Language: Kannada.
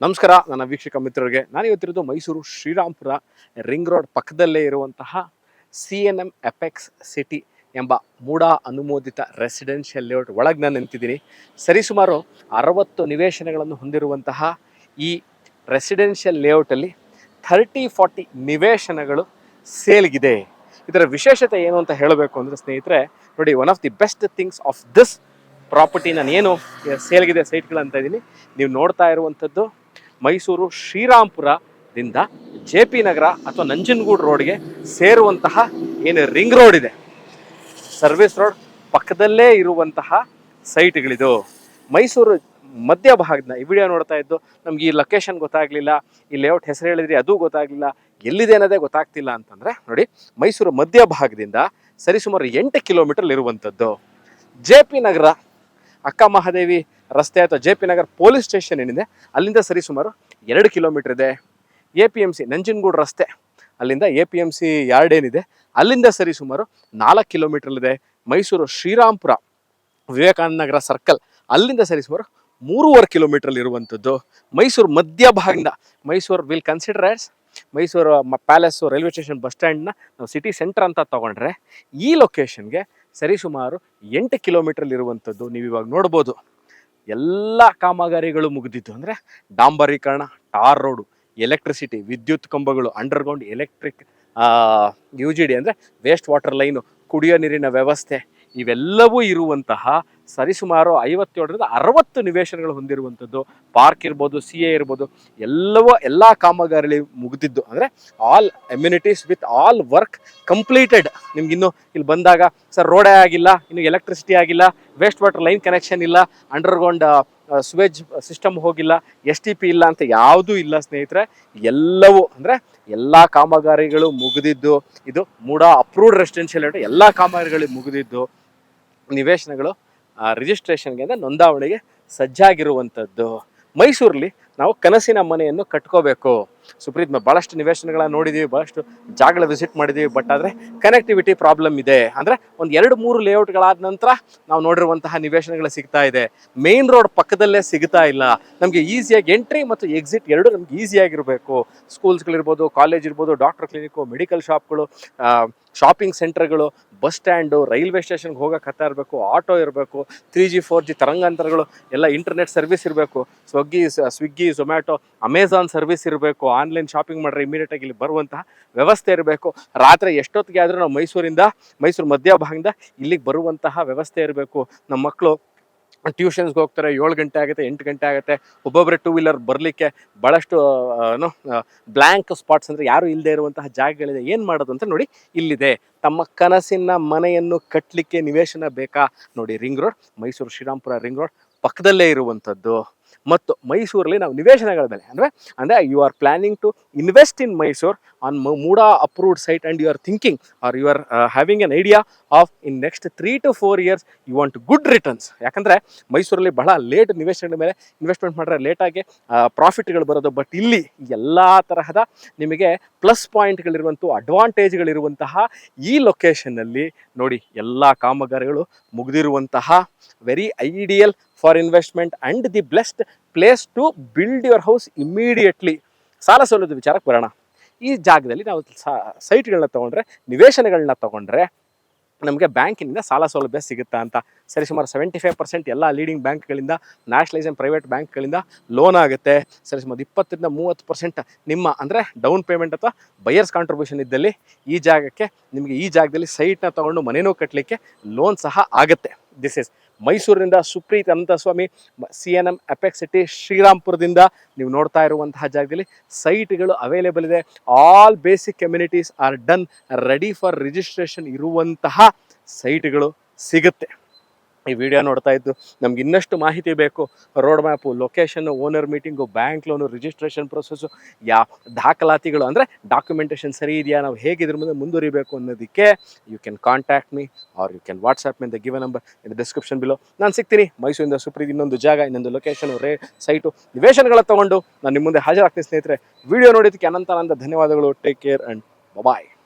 ನಮಸ್ಕಾರ ನನ್ನ ವೀಕ್ಷಕ ಮಿತ್ರರಿಗೆ. ನಾನು ಇವತ್ತಿರೋದು ಮೈಸೂರು ಶ್ರೀರಾಂಪುರ ರಿಂಗ್ ರೋಡ್ ಪಕ್ಕದಲ್ಲೇ ಇರುವಂತಹ CNM ಅಪೆಕ್ಸ್ ಸಿಟಿ ಎಂಬ ಮೂಡ ಅನುಮೋದಿತ ರೆಸಿಡೆನ್ಷಿಯಲ್ ಲೇಔಟ್ ಒಳಗೆ ನಾನು ನಿಂತಿದ್ದೀನಿ. ಸರಿಸುಮಾರು 60 ನಿವೇಶನಗಳನ್ನು ಹೊಂದಿರುವಂತಹ ಈ ರೆಸಿಡೆನ್ಷಿಯಲ್ ಲೇಔಟಲ್ಲಿ 30-40 ನಿವೇಶನಗಳು ಸೇಲ್ಗಿದೆ. ಇದರ ವಿಶೇಷತೆ ಏನು ಅಂತ ಹೇಳಬೇಕು ಅಂದರೆ ಸ್ನೇಹಿತರೆ, ನೋಡಿ, one of the best things of this property, ನಾನು ಏನು ಸೇಲ್ಗಿದೆ ಸೈಟ್ಗಳಂತ ಇದ್ದೀನಿ, ನೀವು ನೋಡ್ತಾ ಇರುವಂಥದ್ದು ಮೈಸೂರು ಶ್ರೀರಾಂಪುರದಿಂದ JP ನಗರ ಅಥವಾ ನಂಜನಗೂಡು ರೋಡ್ಗೆ ಸೇರುವಂತಹ ಏನು ರಿಂಗ್ ರೋಡ್ ಇದೆ, ಸರ್ವಿಸ್ ರೋಡ್ ಪಕ್ಕದಲ್ಲೇ ಇರುವಂತಹ ಸೈಟ್ಗಳಿದು. ಮೈಸೂರು ಮಧ್ಯಭಾಗದ ಈ ವಿಡಿಯೋ ನೋಡ್ತಾ ಇದ್ದು ನಮ್ಗೆ ಈ ಲೊಕೇಶನ್ ಗೊತ್ತಾಗಲಿಲ್ಲ, ಈ ಲೇಔಟ್ ಹೆಸರು ಹೇಳಿದ್ರಿ ಅದು ಗೊತ್ತಾಗಲಿಲ್ಲ, ಎಲ್ಲಿದೆ ಅನ್ನೋದೇ ಗೊತ್ತಾಗ್ತಿಲ್ಲ ಅಂತಂದರೆ ನೋಡಿ, ಮೈಸೂರು ಮಧ್ಯಭಾಗದಿಂದ ಸರಿಸುಮಾರು 8 ಕಿಲೋಮೀಟರ್ ಇರುವಂಥದ್ದು JP ನಗರ ಅಕ್ಕ ಮಹಾದೇವಿ ರಸ್ತೆ ಅಥವಾ JP ನಗರ ಪೊಲೀಸ್ ಸ್ಟೇಷನ್ ಏನಿದೆ ಅಲ್ಲಿಂದ ಸರಿಸುಮಾರು 2 ಕಿಲೋಮೀಟರ್ ಇದೆ. APMC ನಂಜನಗೂಡು ರಸ್ತೆ ಅಲ್ಲಿಂದ APMC ಯಾರ್ಡ್ ಏನಿದೆ ಅಲ್ಲಿಂದ ಸರಿಸುಮಾರು 4 ಕಿಲೋಮೀಟರ್ ಇದೆ. ಮೈಸೂರು ಶ್ರೀರಾಂಪುರ ವಿವೇಕಾನಂದ ನಗರ ಸರ್ಕಲ್ ಅಲ್ಲಿಂದ ಸರಿಸುಮಾರು 3.5 ಕಿಲೋಮೀಟರ್ ಇರುವಂಥದ್ದು. ಮೈಸೂರು ಮಧ್ಯಭಾಗದಿಂದ Mysuru will consider as Mysuru palace railway station bus ಸ್ಟ್ಯಾಂಡ್ನ ನಾವು ಸಿಟಿ ಸೆಂಟರ್ ಅಂತ ತಗೊಂಡ್ರೆ ಈ ಲೊಕೇಶನ್ಗೆ ಸರಿಸುಮಾರು 8 ಕಿಲೋಮೀಟರ್ ಇರುವಂಥದ್ದು. ನೀವು ಇವಾಗ ನೋಡ್ಬೋದು, ಎಲ್ಲ ಕಾಮಗಾರಿಗಳು ಮುಗಿದಿದ್ದು. ಅಂದರೆ ಡಾಂಬರೀಕರಣ, ಟಾರ್ ರೋಡು, ಎಲೆಕ್ಟ್ರಿಸಿಟಿ, ವಿದ್ಯುತ್ ಕಂಬಗಳು, ಅಂಡರ್ಗ್ರೌಂಡ್ ಎಲೆಕ್ಟ್ರಿಕ್, UGD ಅಂದರೆ ವೇಸ್ಟ್ ವಾಟರ್ ಲೈನು, ಕುಡಿಯೋ ನೀರಿನ ವ್ಯವಸ್ಥೆ, ಇವೆಲ್ಲವೂ ಇರುವಂತಹ ಸರಿಸುಮಾರು 57-60 ನಿವೇಶನಗಳು ಹೊಂದಿರುವಂಥದ್ದು. ಪಾರ್ಕ್ ಇರ್ಬೋದು, CA ಇರ್ಬೋದು, ಎಲ್ಲ ಕಾಮಗಾರಿ ಮುಗಿದಿದ್ದು. ಅಂದರೆ all amenities with all work completed. ನಿಮ್ಗಿನ್ನು ಇಲ್ಲಿ ಬಂದಾಗ ಸರ್ ರೋಡೇ ಆಗಿಲ್ಲ, ಇನ್ನು ಎಲೆಕ್ಟ್ರಿಸಿಟಿ ಆಗಿಲ್ಲ, ವೇಸ್ಟ್ ವಾಟರ್ ಲೈನ್ ಕನೆಕ್ಷನ್ ಇಲ್ಲ, ಅಂಡರ್ಗ್ರೌಂಡ್ ಸ್ವೇಜ್ ಸಿಸ್ಟಮ್ ಹೋಗಿಲ್ಲ, STP ಇಲ್ಲ ಅಂತ ಯಾವುದೂ ಇಲ್ಲ ಸ್ನೇಹಿತರೆ. ಎಲ್ಲವೂ ಅಂದರೆ ಎಲ್ಲ ಕಾಮಗಾರಿಗಳು ಮುಗಿದಿದ್ದು. ಇದು ಮೂಡ ಅಪ್ರೂವ್ಡ್ ರೆಸಿಡೆನ್ಷಿಯಲ್ ಲೇಔಟ್. ಎಲ್ಲ ಕಾಮಗಾರಿಗಳು ಮುಗಿದಿದ್ದು, ನಿವೇಶನಗಳು ರಿಜಿಸ್ಟ್ರೇಷನ್ಗೆ ಅಂದರೆ ನೋಂದಾವಣಿಗೆ ಸಜ್ಜಾಗಿರುವಂಥದ್ದು. ಮೈಸೂರಲ್ಲಿ ನಾವು ಕನಸಿನ ಮನೆಯನ್ನು ಕಟ್ಕೋಬೇಕು. ಸುಪ್ರೀತ್ ಭಾಳಷ್ಟು ನಿವೇಶನಗಳನ್ನ ನೋಡಿದ್ದೀವಿ, ಭಾಳಷ್ಟು ಜಾಗಗಳ ವಿಸಿಟ್ ಮಾಡಿದ್ದೀವಿ. ಬಟ್ ಆದರೆ ಕನೆಕ್ಟಿವಿಟಿ ಪ್ರಾಬ್ಲಮ್ ಇದೆ. ಅಂದರೆ ಒಂದು 2-3 ಲೇಔಟ್ಗಳಾದ ನಂತರ ನಾವು ನೋಡಿರುವಂತಹ ನಿವೇಶನಗಳು ಸಿಗ್ತಾ ಇದೆ. ಮೇನ್ ರೋಡ್ ಪಕ್ಕದಲ್ಲೇ ಸಿಗ್ತಾ ಇಲ್ಲ. ನಮಗೆ ಈಸಿಯಾಗಿ ಎಂಟ್ರಿ ಮತ್ತು ಎಕ್ಸಿಟ್ ಎರಡು ನಮ್ಗೆ ಈಸಿಯಾಗಿರಬೇಕು. ಸ್ಕೂಲ್ಸ್ಗಳಿರ್ಬೋದು, ಕಾಲೇಜ್ ಇರ್ಬೋದು, ಡಾಕ್ಟರ್ ಕ್ಲಿನಿಕ್ಕು, ಮೆಡಿಕಲ್ ಶಾಪ್ಗಳು, ಶಾಪಿಂಗ್ ಸೆಂಟರ್ಗಳು, ಬಸ್ ಸ್ಟ್ಯಾಂಡು, ರೈಲ್ವೆ ಸ್ಟೇಷನ್ಗೆ ಹೋಗೋಕೆ ಹತ್ತಾ ಇರಬೇಕು, ಆಟೋ ಇರಬೇಕು, 3G 4G ತರಂಗಾಂತರಗಳು ಎಲ್ಲ, ಇಂಟರ್ನೆಟ್ ಸರ್ವಿಸ್ ಇರಬೇಕು, ಸ್ವಿಗ್ಗಿ ಝೊಮ್ಯಾಟೊ ಅಮೆಝಾನ್ ಸರ್ವಿಸ್ ಇರಬೇಕು, ಆನ್ಲೈನ್ ಶಾಪಿಂಗ್ ಮಾಡಿದ್ರೆ ಇಮಿಡಿಯೇಟಾಗಿ ಇಲ್ಲಿ ಬರುವಂತಹ ವ್ಯವಸ್ಥೆ ಇರಬೇಕು. ರಾತ್ರಿ ಎಷ್ಟೊತ್ತಿಗೆ ಆದರೂ ನಾವು ಮೈಸೂರು ಮಧ್ಯಭಾಗದಿಂದ ಇಲ್ಲಿಗೆ ಬರುವಂತಹ ವ್ಯವಸ್ಥೆ ಇರಬೇಕು. ನಮ್ಮ ಮಕ್ಕಳು ಟ್ಯೂಷನ್ಸ್ಗೆ ಹೋಗ್ತಾರೆ, 7 ಗಂಟೆ ಆಗುತ್ತೆ, 8 ಗಂಟೆ ಆಗುತ್ತೆ. ಒಬ್ಬೊಬ್ಬರೇ 2 ವೀಲರ್ ಬರಲಿಕ್ಕೆ ಭಾಳಷ್ಟು ಬ್ಲ್ಯಾಂಕ್ ಸ್ಪಾಟ್ಸ್ ಅಂದರೆ ಯಾರು ಇಲ್ಲದೆ ಇರುವಂತಹ ಜಾಗಗಳಿದೆ. ಏನು ಮಾಡೋದು ಅಂತ ನೋಡಿ, ಇಲ್ಲಿದೆ. ತಮ್ಮ ಕನಸಿನ ಮನೆಯನ್ನು ಕಟ್ಟಲಿಕ್ಕೆ ನಿವೇಶನ ಬೇಕಾ? ನೋಡಿ, ring road, Mysuru Srirampura ring road ಪಕ್ಕದಲ್ಲೇ ಇರುವಂಥದ್ದು. ಮತ್ತು ಮೈಸೂರಲ್ಲಿ ನಾವು ನಿವೇಶನಗಳ ಮೇಲೆ ಅಂದರೆ you are planning to invest in Mysuru on MUDA approved site and you are thinking or you are having an idea of in next 3 to 4 years you want good returns. ಯಾಕಂದರೆ ಮೈಸೂರಲ್ಲಿ ಬಹಳ ಲೇಟ್ ನಿವೇಶನಗಳ ಮೇಲೆ ಇನ್ವೆಸ್ಟ್ಮೆಂಟ್ ಮಾಡಿದ್ರೆ ಲೇಟಾಗಿ ಪ್ರಾಫಿಟ್ಗಳು ಬರೋದು. ಬಟ್ ಇಲ್ಲಿ ಎಲ್ಲ ತರಹದ ನಿಮಗೆ ಪ್ಲಸ್ ಪಾಯಿಂಟ್ಗಳಿರುವಂಥ, ಅಡ್ವಾಂಟೇಜ್ಗಳಿರುವಂತಹ ಈ ಲೊಕೇಶನ್ನಲ್ಲಿ ನೋಡಿ, ಎಲ್ಲ ಕಾಮಗಾರಿಗಳು ಮುಗಿದಿರುವಂತಹ very ideal for investment and the best place to build your house immediately. ಸಾಲ ಸೌಲಭ್ಯದ ವಿಚಾರಕ್ಕೆ ಬರೋಣ. ಈ ಜಾಗದಲ್ಲಿ ನಾವು ಸೈಟ್ಗಳನ್ನ ತೊಗೊಂಡ್ರೆ, ನಿವೇಶನಗಳನ್ನ ತೊಗೊಂಡ್ರೆ ನಮಗೆ ಬ್ಯಾಂಕಿನಿಂದ ಸಾಲ ಸೌಲಭ್ಯ ಸಿಗುತ್ತಾ ಅಂತ ಸರಿಸುಮಾರು 75% ಎಲ್ಲ ಲೀಡಿಂಗ್ ಬ್ಯಾಂಕ್ಗಳಿಂದ, ನ್ಯಾಷನಲೈಸ್ ಆ್ಯಂಡ್ ಪ್ರೈವೇಟ್ ಬ್ಯಾಂಕ್ಗಳಿಂದ ಲೋನ್ ಆಗುತ್ತೆ. ಸರಿಸುಮಾರು 20-30% ನಿಮ್ಮ ಅಂದರೆ ಡೌನ್ ಪೇಮೆಂಟ್ ಅಥವಾ ಬಯರ್ಸ್ ಕಾಂಟ್ರಿಬ್ಯೂಷನ್ ಇದ್ದಲ್ಲಿ ಈ ಜಾಗದಲ್ಲಿ ಸೈಟ್ನ ತೊಗೊಂಡು ಮನೆಯೂ ಕಟ್ಟಲಿಕ್ಕೆ ಲೋನ್ ಸಹ ಆಗುತ್ತೆ. ದಿಸ್ ಇಸ್ ಮೈಸೂರಿನಿಂದ Supreeth Ananthaswamy, CNM apex city ಶ್ರೀರಾಂಪುರದಿಂದ ನೀವು ನೋಡ್ತಾ ಇರುವಂತಹ ಜಾಗದಲ್ಲಿ ಸೈಟ್ಗಳು ಅವೈಲೇಬಲ್ ಇದೆ. All basic communities are done, ready for registration ಇರುವಂತಹ ಸೈಟ್ಗಳು ಸಿಗುತ್ತೆ. ಈ ವಿಡಿಯೋ ನೋಡ್ತಾ ಇದ್ದು ನಮ್ಗೆ ಇನ್ನಷ್ಟು ಮಾಹಿತಿ ಬೇಕು, road map, location, owner meeting, bank loan, registration process, ದಾಖಲಾತಿಗಳು ಅಂದರೆ ಡಾಕ್ಯುಮೆಂಟೇಷನ್ ಸರಿ ಇದೆಯಾ, ನಾವು ಹೇಗೆ ಇದ್ರ ಮುಂದೆ ಮುಂದುವರಿಬೇಕು ಅನ್ನೋದಕ್ಕೆ you can contact me or you can WhatsApp me the given number in the description below. ನಾನು ಸಿಗ್ತೀನಿ. ಮೈಸೂರಿಂದ ಸುಪ್ರೀತ್ ಇನ್ನೊಂದು ಜಾಗ, ಇನ್ನೊಂದು ಲೊಕೇಶನು, ಸೈಟು, ನಿವೇಶನಗಳ ತೊಗೊಂಡು ನಾನು ನಿಮ್ಮ ಮುಂದೆ ಹಾಜರಾಗ್ತೀನಿ ಸ್ನೇಹಿತರೆ. ವಿಡಿಯೋ ನೋಡೋದಕ್ಕೆ ಅನಂತ ಧನ್ಯವಾದಗಳು. Take care and bye.